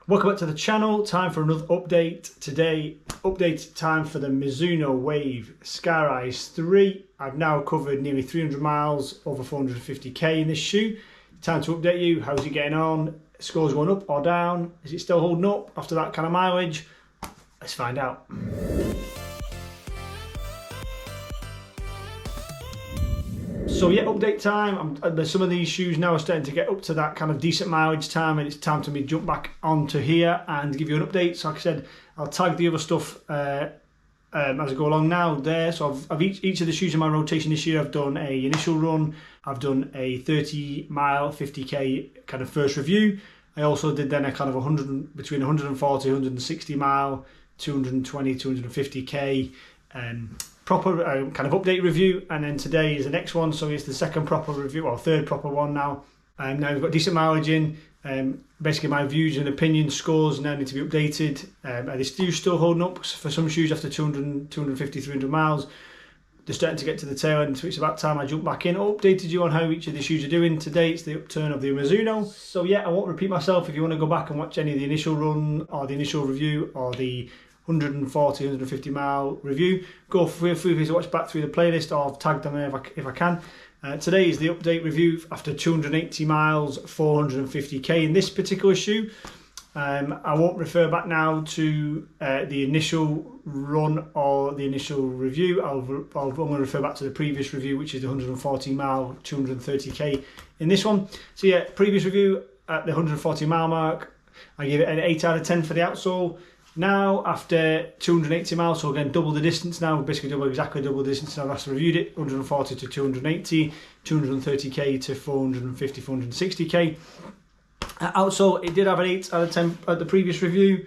Welcome back to the channel. Time for another update. Today, update time for the Mizuno Wave Skyrise 3. I've now covered nearly 300 miles, over 450k in this shoe. Time to update you. How's it getting on? Scores going up or down? Is it still holding up after that kind of mileage? Let's find out. So yeah, update time. Some of these shoes now are starting to get up to that kind of decent mileage time, and it's time to me jump back onto here and give you an update. So like I said, I'll tag the other stuff as I go along now there. So I've each of the shoes in my rotation this year, I've done a initial run, I've done a 30 mile 50k kind of first review. I also did then a kind of between 140 160 mile 220 250k proper kind of update review, and then today is the next one, so it's the second proper review, or third proper one now. Now we've got decent mileage in. Basically my views and opinions, scores now need to be updated. Are they still holding up for some shoes after 250, 300 miles? They're starting to get to the tail end, so it's about time I jump back in. Updated you on how each of the shoes are doing. Today it's the upturn of the Mizuno. So yeah, I won't repeat myself. If you want to go back and watch any of the initial run or the initial review or the 140, 150 mile review, feel free to watch back through the playlist, or I've tagged them there if I can. Today is the update review after 280 miles, 450k in this particular shoe. I won't refer back now to the initial run or the initial review. I'm going to refer back to the previous review, which is the 140 mile, 230k in this one. So yeah, previous review at the 140 mile mark, I gave it an 8 out of 10 for the outsole. Now, after 280 miles, so again, double the distance now, basically exactly double the distance I've last reviewed it, 140 to 280, 230k to 450, 460k. Outsole, it did have an 8 out of 10 at the previous review.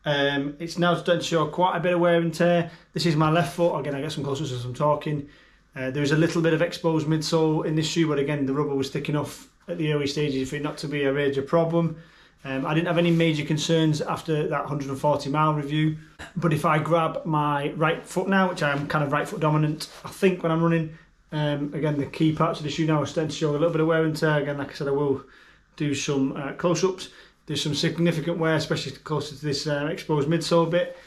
It's now starting to show quite a bit of wear and tear. This is my left foot. Again, I get some closer as I'm talking. There is a little bit of exposed midsole in this shoe, but again, the rubber was thick enough at the early stages for it not to be a major problem. I didn't have any major concerns after that 140 mile review, but if I grab my right foot now, which I'm kind of right foot dominant, I think when I'm running, again, the key parts of the shoe now are starting to show a little bit of wear and tear. Again, like I said, I will do some close-ups. There's some significant wear, especially closer to this exposed midsole bit.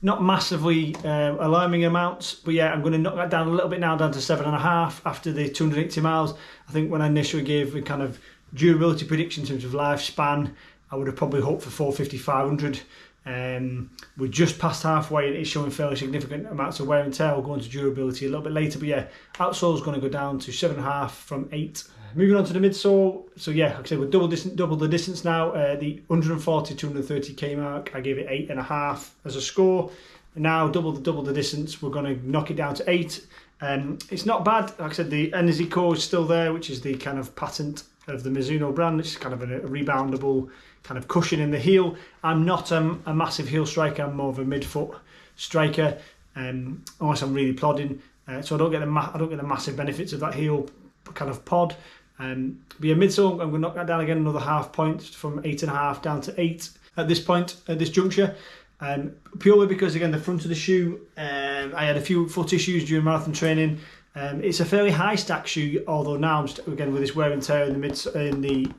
Not massively alarming amounts, but yeah, I'm going to knock that down a little bit now, down to 7.5 after the 280 miles. I think when I initially gave a kind of durability prediction in terms of lifespan, I would have probably hoped for 450, 500. We're just past halfway and it's showing fairly significant amounts of wear and tear. We'll go into durability a little bit later, but yeah, outsole is going to go down to 7.5 from 8. Moving on to the midsole. So yeah, like I said, we're double the distance now. The 140 230k mark, I gave it 8.5 as a score. And now double the distance, we're going to knock it down to 8. It's not bad. Like I said, the energy core is still there, which is the kind of patent of the Mizuno brand. It's kind of a reboundable kind of cushion in the heel. I'm not a massive heel striker. I'm more of a mid-foot striker, unless I'm really plodding. So I don't get the massive benefits of that heel kind of pod. But yeah, midsole, I'm going to knock that down again another half point from 8.5 down to 8 at this point, at this juncture. Purely because, again, the front of the shoe, I had a few foot issues during marathon training. It's a fairly high stack shoe, although now I'm again with this wear and tear in the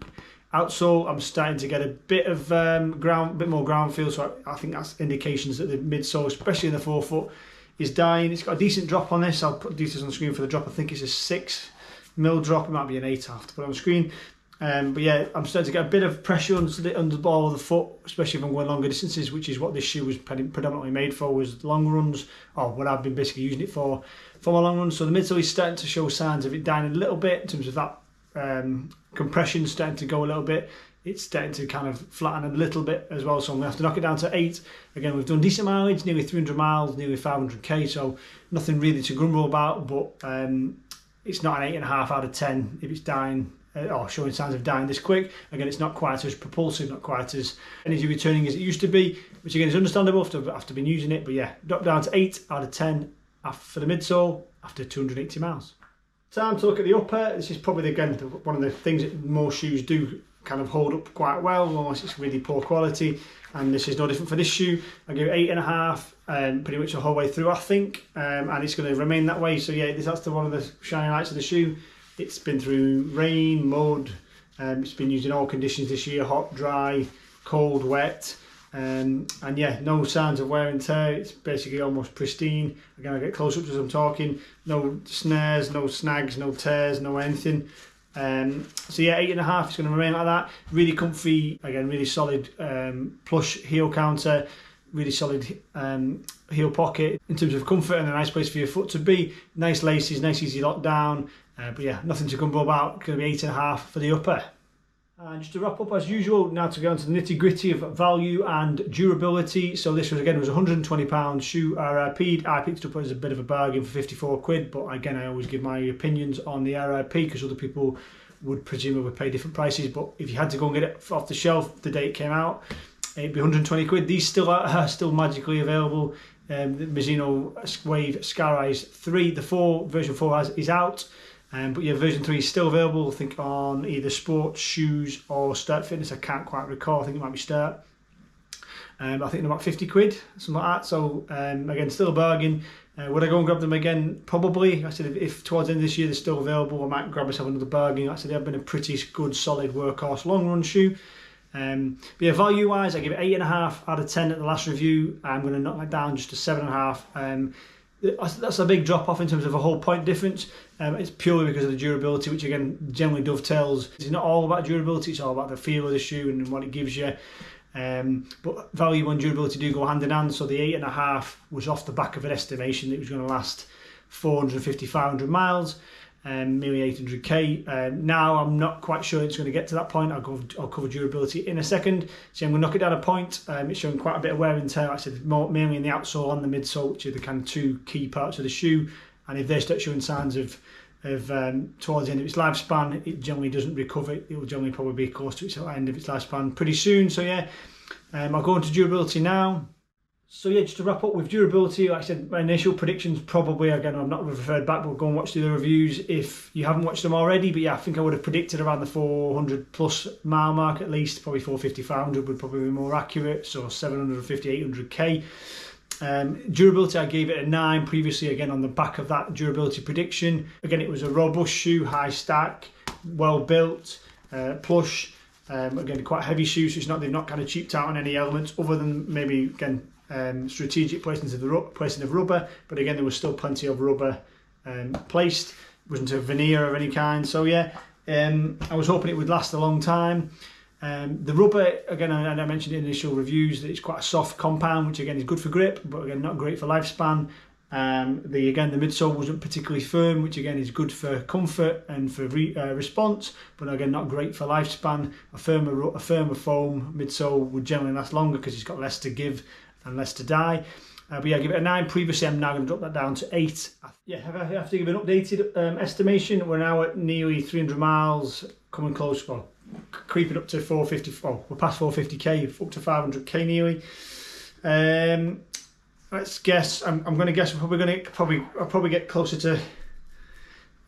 outsole, I'm starting to get a bit of bit more ground feel. So I think that's indications that the midsole, especially in the forefoot, is dying. It's got a decent drop on this. I'll put details on screen for the drop. I think it's a 6 mil drop. It might be an 8. I'll have to put it on screen. But yeah, I'm starting to get a bit of pressure under the ball of the foot, especially if I'm going longer distances, which is what this shoe was predominantly made for, was long runs, or what I've been basically using it for my long runs. So the midsole is starting to show signs of it dying a little bit in terms of that compression starting to go a little bit. It's starting to kind of flatten a little bit as well, so I'm going to have to knock it down to 8. Again, we've done decent mileage, nearly 300 miles, nearly 500k, so nothing really to grumble about, but it's not an 8.5 out of 10 if it's dying, or showing signs of dying this quick. Again, it's not quite as propulsive, not quite as energy returning as it used to be, which again is understandable after been using it. But yeah, drop down to 8 out of 10 for the midsole after 280 miles. Time to look at the upper. This is probably, again, one of the things that most shoes do kind of hold up quite well, unless it's really poor quality, and this is no different for this shoe. I give it 8.5 pretty much the whole way through, I think, and it's going to remain that way. So yeah, that's one of the shining lights of the shoe. It's been through rain, mud, it's been used in all conditions this year, hot, dry, cold, wet. And yeah, no signs of wear and tear. It's basically almost pristine. Again, I get close ups as I'm talking. No snares, no snags, no tears, no anything. So yeah, 8.5 is going to remain like that. Really comfy, again, really solid plush heel counter, really solid heel pocket in terms of comfort, and a nice place for your foot to be. Nice laces, nice easy lock down. But yeah, nothing to grumble about. Going to be 8.5 for the upper. And just to wrap up as usual, now to go on to the nitty gritty of value and durability. So this was, again, was £120 shoe RRP'd. I picked it up as a bit of a bargain for 54 quid, but again, I always give my opinions on the RRP because other people would presumably pay different prices. But if you had to go and get it off the shelf the day it came out, it'd be 120 quid. These still are still magically available. The Mizuno Wave Skyrise 3, version 4 is out. But yeah, version 3 is still available, I think, on either sports, shoes or Sturt Fitness. I can't quite recall. I think it might be Sturt. I think they're about 50 quid, something like that. So again, still a bargain. Would I go and grab them again? Probably. I said if towards the end of this year they're still available, I might grab myself another bargain. Like I said, they have been a pretty good, solid workhorse long run shoe. But yeah, value wise, I give it 8.5 out of 10 at the last review. I'm going to knock that down just to 7.5. That's a big drop off in terms of a whole point difference. It's purely because of the durability, which again generally dovetails. It's not all about durability, it's all about the feel of the shoe and what it gives you. But value and durability do go hand in hand. So the 8.5 was off the back of an estimation that it was going to last 450, 500 miles. Nearly 800k. Now I'm not quite sure it's going to get to that point. I'll cover durability in a second. So I'm going to knock it down a point. It's showing quite a bit of wear and tear. Like I said, mainly in the outsole and the midsole, which are the kind of two key parts of the shoe. And if they start showing signs of towards the end of its lifespan, it generally doesn't recover. It will generally probably be close to its end of its lifespan pretty soon. So yeah, I'll go into durability now. So yeah, just to wrap up with durability, like I said, my initial predictions probably, again, I've not referred back, but go and watch the other reviews if you haven't watched them already. But yeah, I think I would have predicted around the 400 plus mile mark at least, probably 450, 500 would probably be more accurate, so 750, 800k. Durability, I gave it a 9 previously, again on the back of that durability prediction. Again, it was a robust shoe, high stack, well built, plush, again quite heavy shoe, so they've not kind of cheaped out on any elements other than maybe, again, strategic placing of rubber, but again there was still plenty of rubber placed. It wasn't a veneer of any kind, so yeah, I was hoping it would last a long time. The rubber, again, I mentioned in initial reviews that it's quite a soft compound, which again is good for grip, but again not great for lifespan. The midsole wasn't particularly firm, which again is good for comfort and for response, but again not great for lifespan. A firmer foam midsole would generally last longer because it's got less to give and less to die. But yeah, I give it a 9 previously. I'm now going to drop that down to 8. Yeah, I have to give an updated estimation. We're now at nearly 300 miles, coming close, well, creeping up to 450. Oh, we're past 450k, up to 500k nearly. Let's guess. I'm going to guess we're I'll probably get closer to.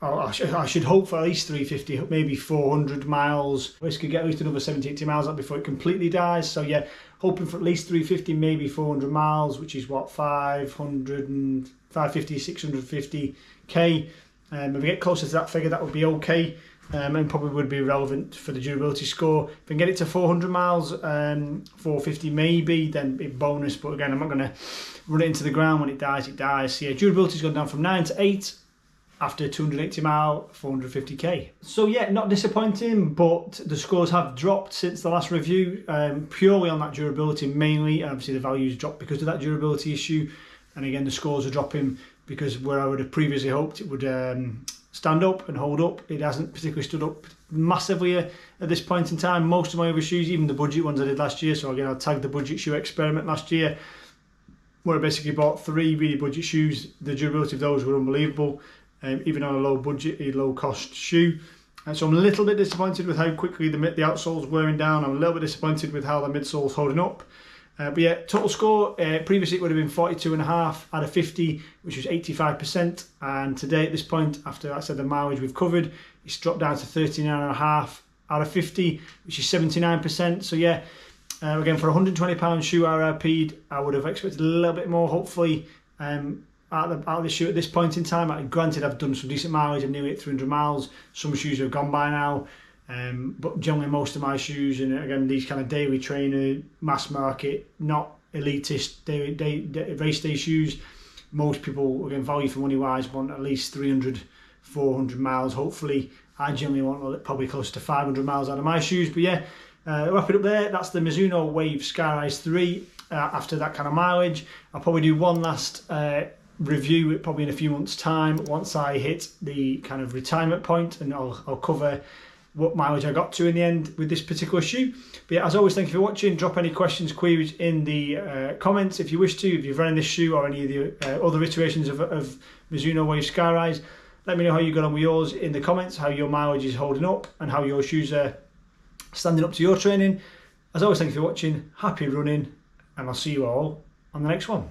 Oh, I should hope for at least 350, maybe 400 miles. We could get at least another 70, 80 miles up before it completely dies. So yeah, hoping for at least 350, maybe 400 miles, which is what, 550, 650k. If we get closer to that figure, that would be okay. And probably would be relevant for the durability score. If we can get it to 400 miles, 450 maybe, then it's bonus. But again, I'm not going to run it into the ground. When it dies, it dies. So yeah, durability's gone down from 9 to 8. After 280 mile, 450k. So yeah, not disappointing, but the scores have dropped since the last review, purely on that durability mainly, and obviously the values dropped because of that durability issue. And again, the scores are dropping because where I would have previously hoped it would stand up and hold up, it hasn't particularly stood up massively at this point in time. Most of my other shoes, even the budget ones I did last year, so again, I'll tag the budget shoe experiment last year, where I basically bought 3 really budget shoes. The durability of those were unbelievable. Even on a low budget, a low cost shoe. So I'm a little bit disappointed with how quickly the outsole's wearing down. I'm a little bit disappointed with how the midsole's holding up. But yeah, total score, previously it would have been 42.5 out of 50, which was 85%. And today at this point, after I said the mileage we've covered, it's dropped down to 39.5 out of 50, which is 79%. So yeah, again, for a £120 shoe RRP'd, I would have expected a little bit more, hopefully, out of the shoe at this point in time. Granted, I've done some decent mileage. I'm nearly at 300 miles. Some shoes have gone by now. But generally most of my shoes, and again these kind of daily trainer, mass market, not elitist race day shoes, most people, again value for money wise, want at least 300, 400 miles. Hopefully I generally want probably close to 500 miles out of my shoes. But yeah, wrap it up there. That's the Mizuno Wave Skyrise 3. After that kind of mileage, I'll probably do one last review probably in a few months time once I hit the kind of retirement point, and I'll cover what mileage I got to in the end with this particular shoe. But yeah, as always, thank you for watching. Drop any questions, queries in the comments if you wish to. If you've run this shoe or any of the other iterations of Mizuno Wave Skyrise, let me know how you got on with yours in the comments, how your mileage is holding up and how your shoes are standing up to your training. As always, thank you for watching. Happy running, and I'll see you all on the next one.